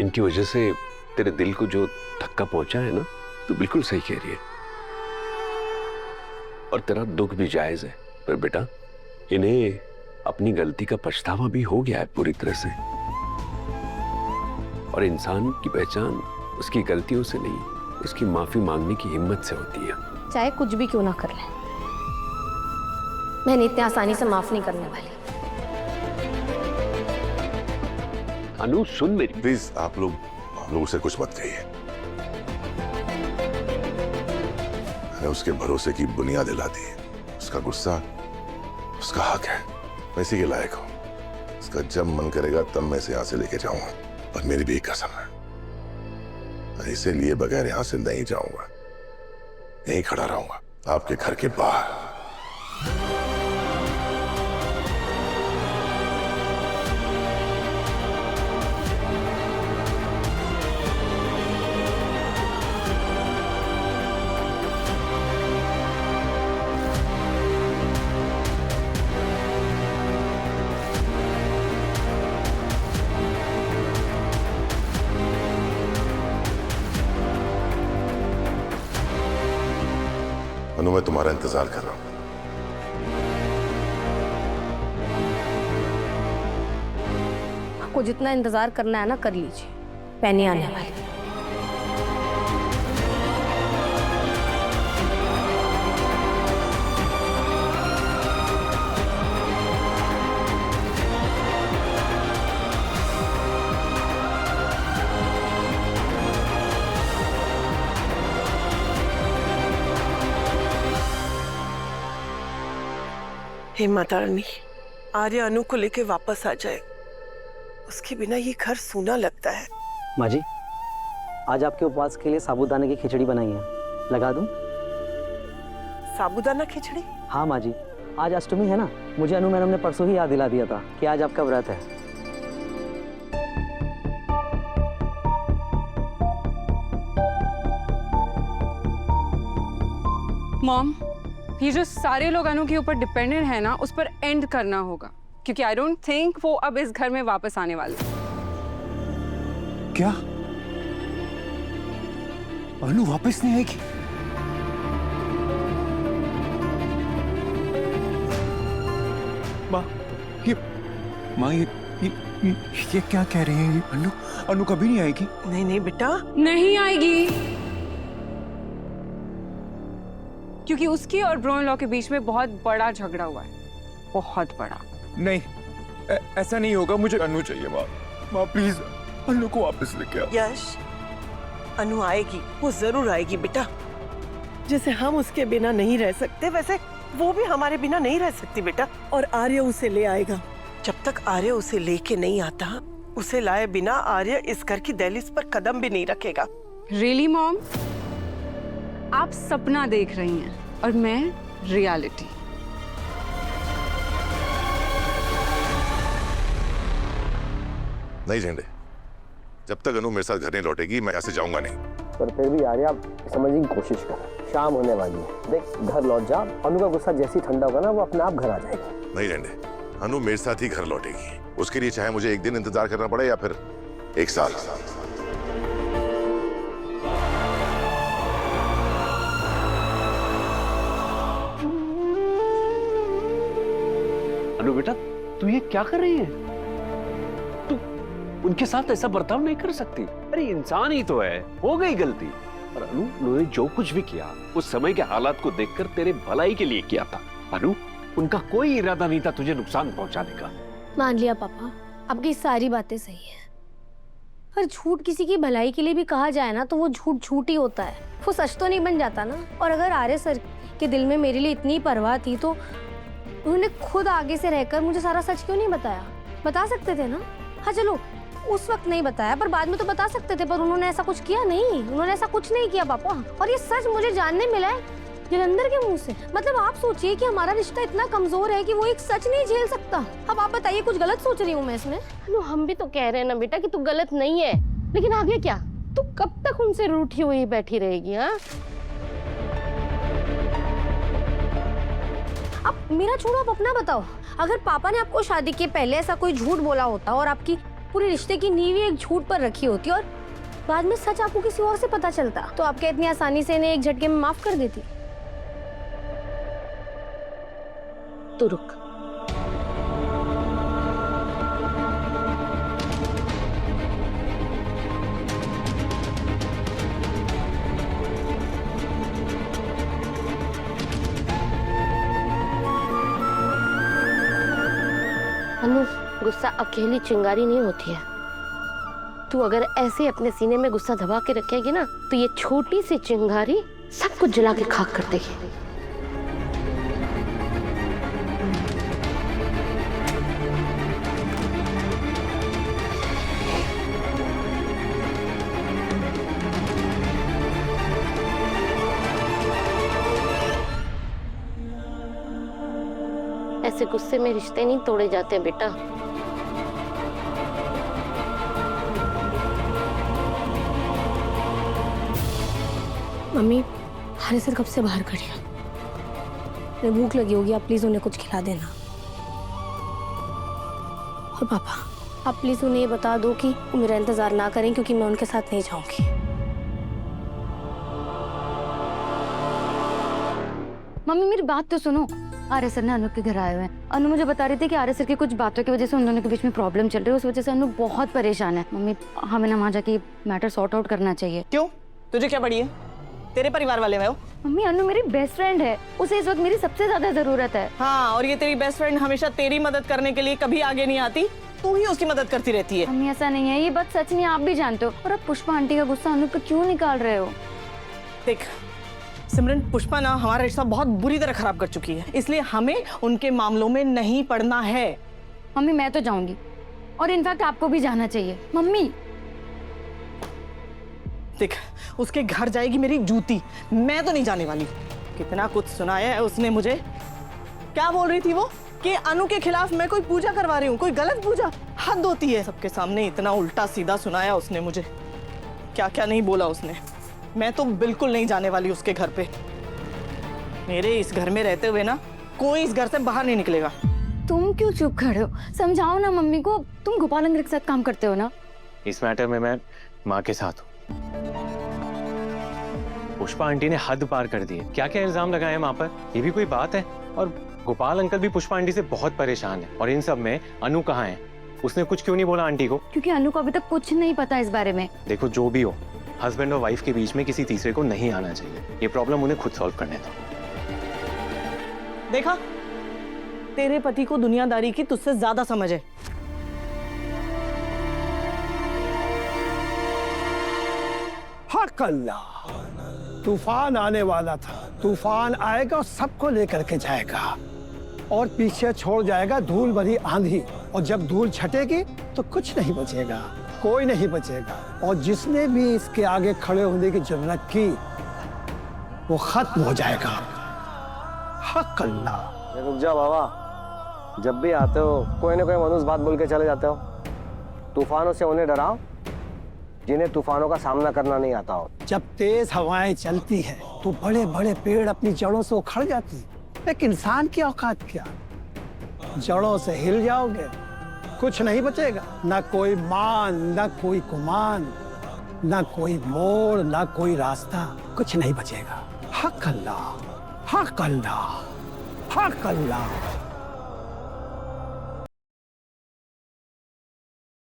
इनकी वजह से तेरे दिल को जो धक्का पहुंचा है ना, तो बिल्कुल सही कह रही है। और तेरा दुख भी जायज है, पर बेटा इन्हें अपनी गलती का पछतावा भी हो गया है पूरी तरह से। और इंसान की पहचान उसकी गलतियों से नहीं, उसकी माफी मांगने की हिम्मत से होती है। चाहे कुछ भी क्यों ना कर ले, मैंने इतनी आसानी से माफ नहीं करने वाली। अनु सुन मेरी। प्लीज आप लोग उसे कुछ मत कहिए। मैंने उसके भरोसे की बुनियाद हिला दी है। उसका गुस्सा उसका हक है, मैं इसी के लायक हूं। उसका जब मन करेगा तब मैं इसे यहां से लेके जाऊंगा। और मेरी भी एक कसम है, मैं इसे लिए बगैर यहां से नहीं जाऊंगा। यहीं खड़ा रहूंगा आपके घर के बाहर। अनु, मैं तुम्हारा इंतजार कर रहा हूं। आपको जितना इंतजार करना है ना कर लीजिए, मैं नहीं आने वाली। हे माता रानी, आर्य अनु को लेके वापस आ जाए। उसके बिना ये घर सूना लगता है। माँ जी, आज आपके उपवास के लिए साबूदाने की खिचड़ी बनाई है, लगा दूं? साबूदाना खिचड़ी? हाँ माँ जी, आज अष्टमी है ना, मुझे अनु मैडम ने परसों ही याद दिला दिया था कि आज आपका व्रत है। मॉम, ये जो सारे लोग अनु के ऊपर डिपेंडेंट है ना, उस पर एंड करना होगा, क्योंकि आई डोंट थिंक वो अब इस घर में वापस आने वाले। क्या अनु वापस नहीं आएगी? माँ ये क्या कह रहे हैं? अनु कभी नहीं आएगी? नहीं नहीं बेटा, नहीं आएगी, क्योंकि उसकी और ब्रो इन लॉ के बीच में बहुत बड़ा झगड़ा हुआ है, बहुत बड़ा। नहीं, ऐसा नहीं होगा। मुझे अनु चाहिए। माँ प्लीज अनु को वापस लेके आओ। यश, अनु आएगी, वो जरूर आएगी बेटा। जैसे हम उसके बिना नहीं रह सकते, वैसे वो भी हमारे बिना नहीं रह सकती बेटा। और आर्य उसे ले आएगा। जब तक आर्य उसे लेके नहीं आता, उसे लाए बिना आर्य इस घर की दहलीज पर कदम भी नहीं रखेगा। रियली मॉम, आप सपना देख रही हैं और मैं रियलिटी। नहीं झंडे, जब तक अनु मेरे साथ घर नहीं लौटेगी मैं यहाँ से जाऊंगा नहीं। पर फिर भी यार, आप समझने की कोशिश कर, शाम होने वाली है, देख घर लौट जा। अनु का गुस्सा जैसे ही ठंडा होगा ना, वो अपने आप घर आ जाएगी। नहीं झंडे, अनु मेरे साथ ही घर लौटेगी। उसके लिए चाहे मुझे एक दिन इंतजार करना पड़े या फिर एक साल। अनु बेटा, तू ये क्या कर रही है? तू उनके साथ ऐसा बर्ताव नहीं कर सकती। अरे इंसान ही तो है, हो गई गलती। और अनु, उन्होंने जो कुछ भी किया उस समय के हालात को देखकर तेरे भलाई के लिए किया था। अनु, उनका कोई इरादा नहीं था तुझे नुकसान पहुंचाने का। मान लिया पापा, आपकी सारी बातें सही है। पर झूठ किसी की भलाई के लिए भी कहा जाए ना, तो वो झूठ झूठ ही होता है, वो सच तो नहीं बन जाता ना। और अगर आर्य सर के दिल में मेरे लिए इतनी परवाह थी, तो उन्होंने खुद आगे से रहकर मुझे सारा सच क्यों नहीं बताया? बता सकते थे ना। हाँ चलो, उस वक्त नहीं बताया, पर बाद में तो बता सकते थे। पर उन्होंने ऐसा कुछ किया नहीं, उन्होंने ऐसा कुछ नहीं किया पापा। और ये सच मुझे जानने मिला है जलंधर के मुंह से। मतलब आप सोचिए कि हमारा रिश्ता इतना कमजोर है कि वो एक सच नहीं झेल सकता। अब आप बताइए, कुछ गलत सोच रही हूँ मैं इसमें? नो, हम भी तो कह रहे हैं ना बेटा कि तू गलत नहीं है, लेकिन आगे क्या? तू कब तक उनसे रूठी हुई बैठी रहेगी? हाँ, अब मेरा छोड़ो, आप अपना बताओ। अगर पापा ने आपको शादी के पहले ऐसा कोई झूठ बोला होता और आपकी पूरे रिश्ते की नींव ही एक झूठ पर रखी होती और बाद में सच आपको किसी और से पता चलता तो आप क्या इतनी आसानी से इन्हें एक झटके में माफ कर देती? तू रुक। अनु, गुस्सा अकेली चिंगारी नहीं होती है। तू अगर ऐसे अपने सीने में गुस्सा दबा के रखेगी ना तो ये छोटी सी चिंगारी सब कुछ जला के खाक कर देगी। ऐसे गुस्से में रिश्ते नहीं तोड़े जाते बेटा। मम्मी, हारे सर कब से बाहर खड़े हैं? मुझे भूख लगी होगी, आप प्लीज उन्हें कुछ खिला देना। और पापा, आप प्लीज उन्हें ये बता दो कि वो मेरा इंतजार ना करें क्योंकि मैं उनके साथ नहीं जाऊंगी। मम्मी मेरी बात तो सुनो। आर्य सर ने अनु के घर आए हुए हैं। अनु मुझे बता रही थी कि आर्य सर की कुछ बातों की वजह से उन दोनों के बीच में प्रॉब्लम चल रही है, उस वजह से अनु बहुत परेशान है। मम्मी हमें ना वहाँ जाके मैटर सॉर्ट आउट करना चाहिए। क्यों? तुझे क्या पड़ी है? तेरे परिवार वाले में हो? मम्मी अनु मेरी बेस्ट फ्रेंड है, उसे इस वक्त मेरी सबसे ज्यादा जरूरत है। हाँ, और ये तेरी बेस्ट फ्रेंड हमेशा तेरी मदद करने के लिए कभी आगे नहीं आती, तू ही उसकी मदद करती रहती है। मम्मी ऐसा नहीं है, ये बात सच नहीं, आप भी जानते हो। और अब पुष्पा आंटी का गुस्सा अनु पे क्यों निकाल रहे हो? देख सिमरन, पुष्पा ना हमारा रिश्ता बहुत बुरी तरह खराब कर चुकी है, इसलिए हमें उनके मामलों में नहीं पड़ना है। मम्मी मैं तो जाऊंगी और इनफैक्ट आपको भी जाना चाहिए। मम्मी देख, उसके घर जाएगी मेरी जूती, मैं तो नहीं जाने वाली। कितना कुछ सुनाया है उसने मुझे। क्या बोल रही थी वो कि अनु के खिलाफ मैं कोई पूजा करवा रही हूँ, कोई गलत पूजा? हद होती है। सबके सामने इतना उल्टा सीधा सुनाया उसने मुझे, क्या क्या नहीं बोला उसने। मैं तो बिल्कुल नहीं जाने वाली उसके घर पे। मेरे इस घर में रहते हुए ना कोई इस घर से बाहर नहीं निकलेगा। तुम क्यों चुप खड़े हो? समझाओ ना मम्मी को। तुम गोपाल अंकल के साथ काम करते हो ना? इस मैटर में मैं माँ के साथ हूँ। पुष्पा आंटी ने हद पार कर दी है। क्या क्या इल्जाम लगाए हैं माँ पर, ये भी कोई बात है? और गोपाल अंकल भी पुष्पा आंटी से बहुत परेशान है। और इन सब में अनु कहाँ है? उसने कुछ क्यों नहीं बोला आंटी को? क्योंकि अनु को अभी तक कुछ नहीं पता इस बारे में। देखो जो भी हो, हस्बैंड और वाइफ के बीच में किसी तीसरे को नहीं आना चाहिए। ये प्रॉब्लम उन्हें खुद सॉल्व करने दो। देखा, तेरे पति को दुनियादारी की तुझसे ज्यादा समझ है। हक अल्लाह, तूफान आने वाला था। तूफान आएगा और सबको लेकर के जाएगा और पीछे छोड़ जाएगा धूल भरी आंधी। और जब धूल छटेगी तो कुछ नहीं बचेगा, कोई नहीं बचेगा। और जिसने भी इसके आगे खड़े होने की जरूरत की वो खत्म हो जाएगा। हक अल्लाह। रुक जाओ बाबा, जब भी आते हो कोई ना कोई मनुष्य बात बोल के चले जाते हो। तूफानों से उन्हें डराओ जिन्हें तूफानों का सामना करना नहीं आता हो। जब तेज हवाएं चलती है तो बड़े बड़े पेड़ अपनी जड़ों से उखड़ जाती, एक इंसान की औकात क्या? जड़ों से हिल जाओगे कुछ नहीं बचेगा। ना कोई मान, ना कोई गुमान, ना कोई मोड़, ना कोई रास्ता, कुछ नहीं बचेगा। हक अल्लाह, हक अल्लाह, हक अल्लाह।